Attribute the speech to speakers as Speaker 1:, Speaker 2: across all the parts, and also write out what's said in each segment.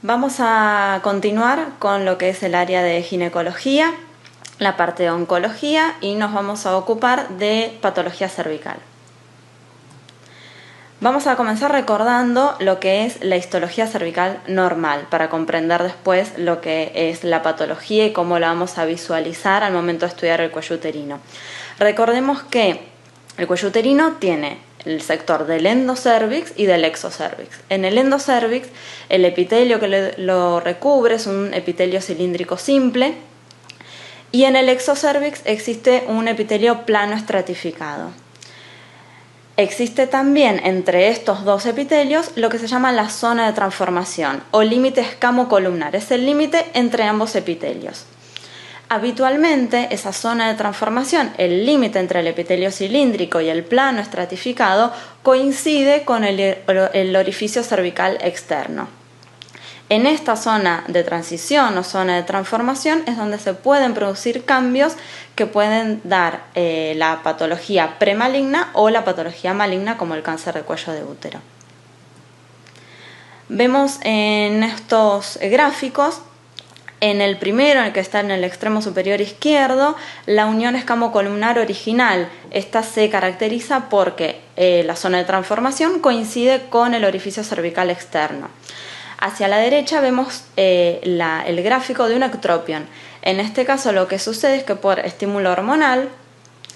Speaker 1: Vamos a continuar con lo que es el área de ginecología, la parte de oncología y nos vamos a ocupar de patología cervical. Vamos a comenzar recordando lo que es la histología cervical normal para comprender después lo que es la patología y cómo la vamos a visualizar al momento de estudiar el cuello uterino. Recordemos que el cuello uterino tiene el sector del endocervix y del exocervix. En el endocervix, el epitelio que lo recubre es un epitelio cilíndrico simple y en el exocervix existe un epitelio plano estratificado. Existe también entre estos dos epitelios lo que se llama la zona de transformación o límite escamocolumnar, es el límite entre ambos epitelios. Habitualmente esa zona de transformación, el límite entre el epitelio cilíndrico y el plano estratificado, coincide con el orificio cervical externo. En esta zona de transición o zona de transformación es donde se pueden producir cambios que pueden dar la patología premaligna o la patología maligna como el cáncer de cuello de útero. Vemos en estos gráficos, en el primero, en el que está en el extremo superior izquierdo, la unión escamocolumnar original. Esta se caracteriza porque la zona de transformación coincide con el orificio cervical externo. Hacia la derecha vemos el gráfico de un ectropion. En este caso lo que sucede es que por estímulo hormonal,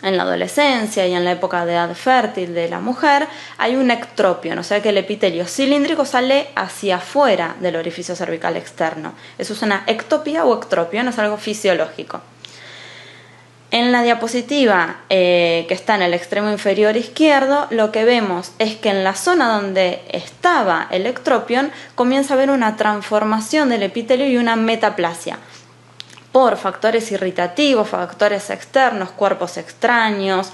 Speaker 1: en la adolescencia y en la época de edad fértil de la mujer, hay un ectropion, o sea que el epitelio cilíndrico sale hacia afuera del orificio cervical externo. Eso es una ectopía o ectropion, es algo fisiológico. En la diapositiva que está en el extremo inferior izquierdo, lo que vemos es que en la zona donde estaba el ectropion comienza a haber una transformación del epitelio y una metaplasia por factores irritativos, factores externos, cuerpos extraños,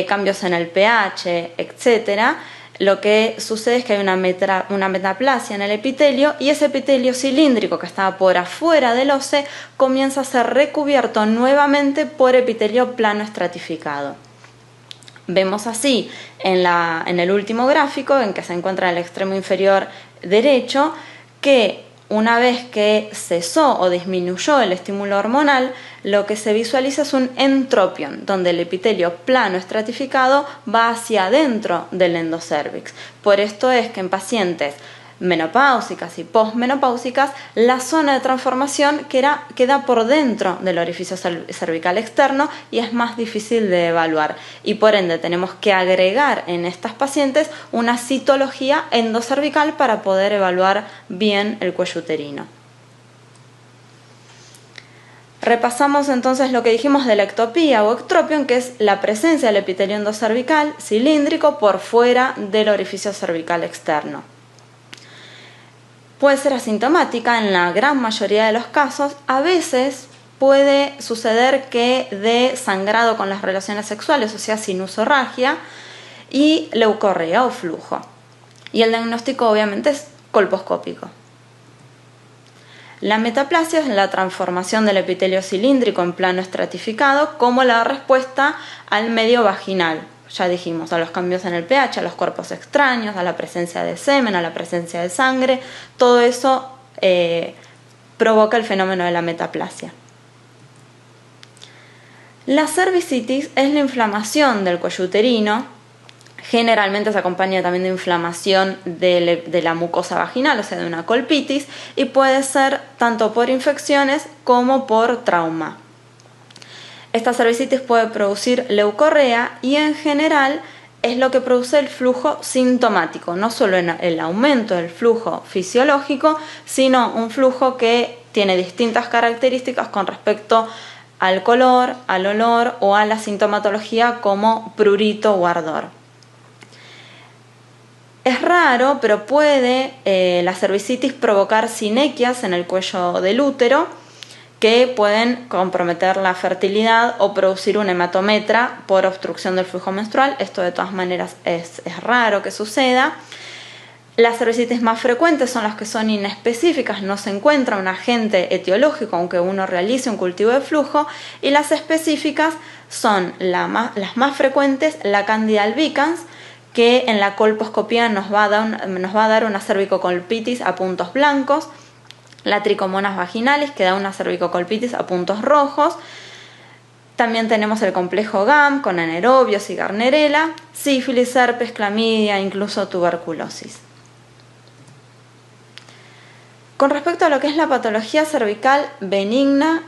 Speaker 1: cambios en el pH, etc. Lo que sucede es que hay una metaplasia en el epitelio y ese epitelio cilíndrico que estaba por afuera del OCE comienza a ser recubierto nuevamente por epitelio plano estratificado. Vemos así en el último gráfico, en que se encuentra en el extremo inferior derecho, que una vez que cesó o disminuyó el estímulo hormonal, lo que se visualiza es un entropion, donde el epitelio plano estratificado va hacia adentro del endocervix. Por esto es que en pacientes menopáusicas y posmenopáusicas, la zona de transformación queda por dentro del orificio cervical externo y es más difícil de evaluar. Y por ende tenemos que agregar en estas pacientes una citología endocervical para poder evaluar bien el cuello uterino. Repasamos entonces lo que dijimos de la ectopía o ectropion, que es la presencia del epitelio endocervical cilíndrico por fuera del orificio cervical externo. Puede ser asintomática en la gran mayoría de los casos. A veces puede suceder que dé sangrado con las relaciones sexuales, o sea, sinusorragia, y leucorrea o flujo. Y el diagnóstico obviamente es colposcópico. La metaplasia es la transformación del epitelio cilíndrico en plano estratificado como la respuesta al medio vaginal. Ya dijimos, a los cambios en el pH, a los cuerpos extraños, a la presencia de semen, a la presencia de sangre, todo eso provoca el fenómeno de la metaplasia. La cervicitis es la inflamación del cuello uterino, generalmente se acompaña también de inflamación de la mucosa vaginal, o sea, de una colpitis, y puede ser tanto por infecciones como por trauma. Esta cervicitis puede producir leucorrea y en general es lo que produce el flujo sintomático, no solo en el aumento del flujo fisiológico, sino un flujo que tiene distintas características con respecto al color, al olor o a la sintomatología como prurito o ardor. Es raro, pero puede la cervicitis provocar sinequias en el cuello del útero, que pueden comprometer la fertilidad o producir un hematometra por obstrucción del flujo menstrual. Esto de todas maneras es raro que suceda. Las cervicitis más frecuentes son las que son inespecíficas, no se encuentra un agente etiológico aunque uno realice un cultivo de flujo, y las específicas son las más frecuentes, la Candida albicans, que en la colposcopía nos va a dar una cervicocolpitis a puntos blancos, la tricomonas vaginalis, que da una cervicocolpitis a puntos rojos. También tenemos el complejo GAM con anaerobios y Gardnerella, sífilis, herpes, clamidia, incluso tuberculosis. Con respecto a lo que es la patología cervical benigna,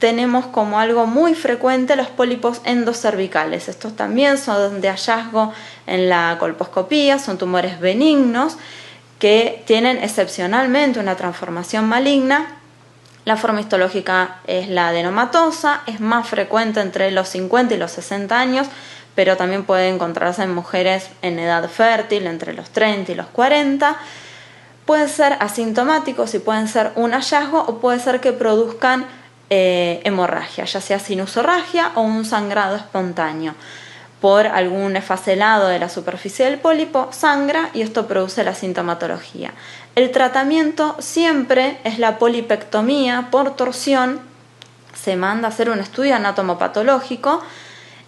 Speaker 1: tenemos como algo muy frecuente los pólipos endocervicales. Estos también son de hallazgo en la colposcopía, son tumores benignos que tienen excepcionalmente una transformación maligna. La forma histológica es la adenomatosa, es más frecuente entre los 50 y los 60 años, pero también puede encontrarse en mujeres en edad fértil, entre los 30 y los 40. Pueden ser asintomáticos y pueden ser un hallazgo o puede ser que produzcan hemorragia, ya sea sinusorragia o un sangrado espontáneo. Por algún esfacelado de la superficie del pólipo sangra y esto produce la sintomatología. El tratamiento siempre es la polipectomía por torsión. Se manda a hacer un estudio anatomopatológico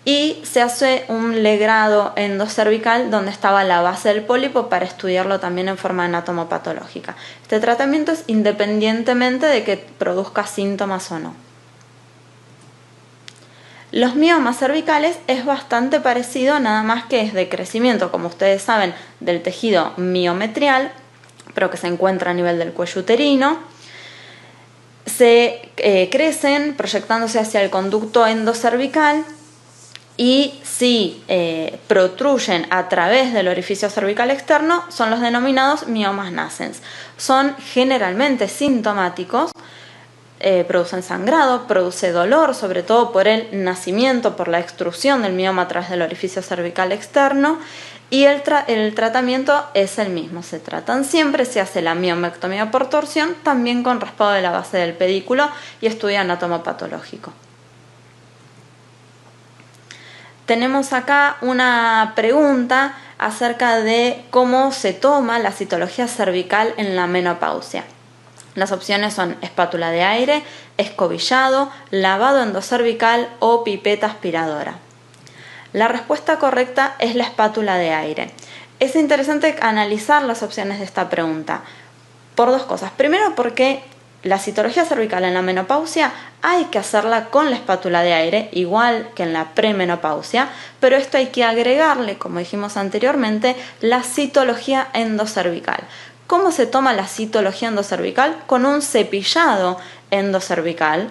Speaker 1: y se hace un legrado endocervical donde estaba la base del pólipo para estudiarlo también en forma anatomopatológica. Este tratamiento es independientemente de que produzca síntomas o no. Los miomas cervicales es bastante parecido, nada más que es de crecimiento, como ustedes saben, del tejido miometrial, pero que se encuentra a nivel del cuello uterino. Se crecen proyectándose hacia el conducto endocervical y si protruyen a través del orificio cervical externo, son los denominados miomas nascens. Son generalmente sintomáticos. Producen sangrado, produce dolor, sobre todo por el nacimiento, por la extrusión del mioma a través del orificio cervical externo, y el tratamiento es el mismo. Se tratan siempre, se hace la miomectomía por torsión, también con raspado de la base del pedículo y estudio anatomopatológico. Tenemos acá una pregunta acerca de cómo se toma la citología cervical en la menopausia. Las opciones son espátula de aire, escobillado, lavado endocervical o pipeta aspiradora. La respuesta correcta es la espátula de aire. Es interesante analizar las opciones de esta pregunta por dos cosas. Primero, porque la citología cervical en la menopausia hay que hacerla con la espátula de aire, igual que en la premenopausia, pero esto hay que agregarle, como dijimos anteriormente, la citología endocervical. ¿Cómo se toma la citología endocervical? Con un cepillado endocervical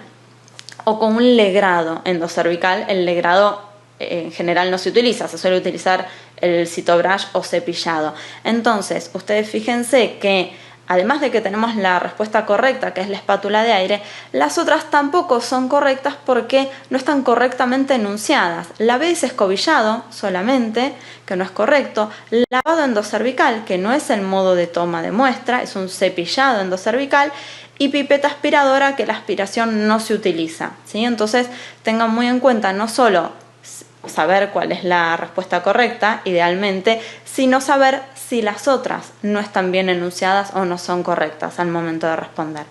Speaker 1: o con un legrado endocervical. El legrado en general no se utiliza, se suele utilizar el citobrush o cepillado. Entonces, ustedes fíjense que además de que tenemos la respuesta correcta, que es la espátula de aire, las otras tampoco son correctas porque no están correctamente enunciadas. La B es escobillado solamente, que no es correcto. Lavado endocervical, que no es el modo de toma de muestra, es un cepillado endocervical. Y pipeta aspiradora, que la aspiración no se utiliza, ¿sí? Entonces, tengan muy en cuenta no solo saber cuál es la respuesta correcta, idealmente, sino saber si las otras no están bien enunciadas o no son correctas al momento de responder.